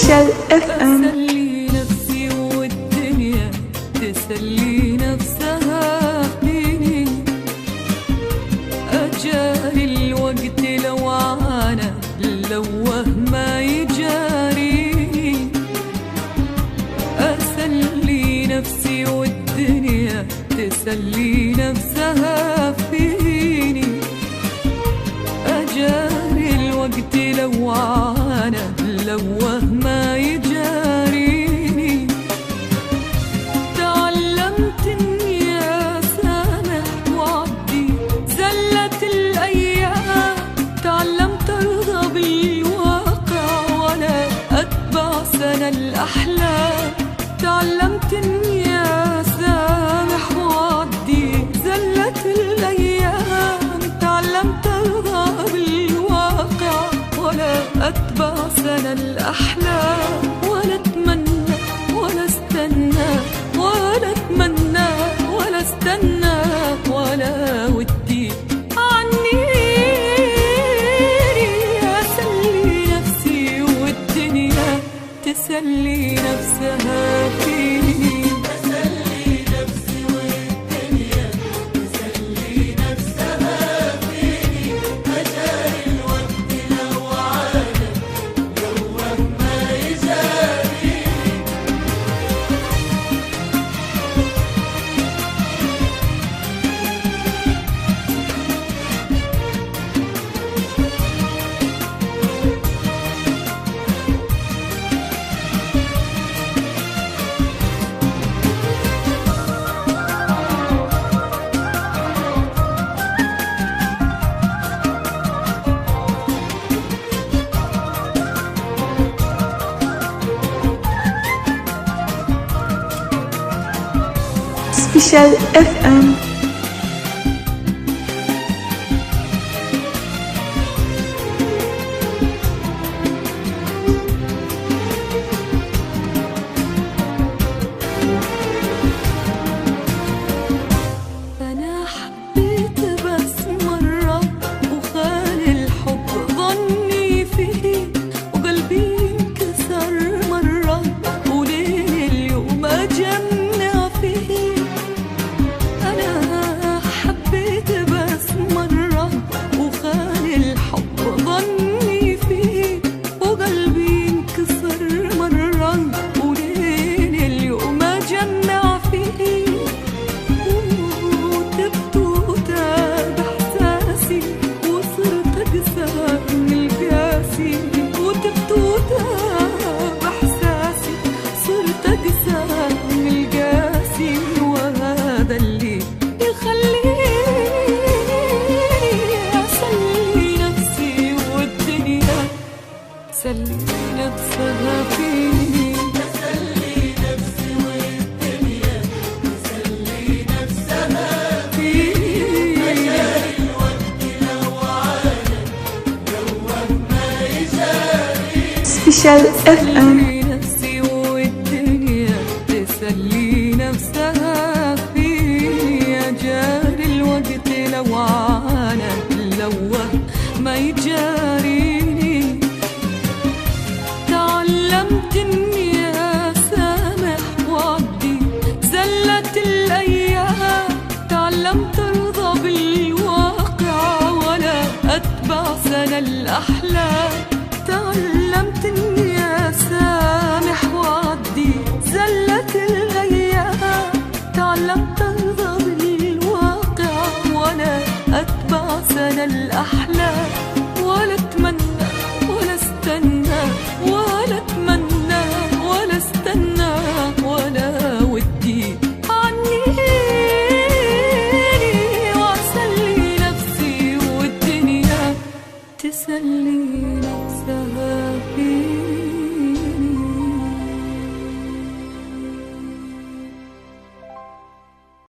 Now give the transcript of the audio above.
سبيشال اف ام. أسلي نفسي والدنيا تسلي نفسها فيني، أجاري الوقت لو عانى لوه ما يجاريني. أسلي نفسي والدنيا تسلي نفسها فيني، أجاري الوقت لو عانى لوه ما يجاريني. تعلمت اني اسامح وعدي زلت الايام، تعلمت ارضى بالواقع ولا اتبع سنى الاحلام. تعلمت اني اسامح وعدي زلت الايام، تعلمت ارضى بالواقع ولا اتبع سنى الاحلام. ولا اتمنى ولا استنى، ولا اتمنى ولا استنى، ولا ودي عني. اسلي نفسي والدنيا تسلي نفسها فيني. سبيشال اف ام. أنا حبيت بس مرة وخان الحب ظني فيه، وقلبي انكسر مرة وليل اليوم أجمع فيه. أنا حبيت بس مرة وخان الحب ظني فيه، وقلبي انكسر مرة وليل اليوم أجمع فيه. وتبت وتاب إحساسي وصرت أقسى من القاسي. وتبت وتاب إحساسي صرت أقسى من القاسي. وهذا اللي يخليني أسلي نفسي والدنيا تسلي نفسها فيني. سبيشال اف ام.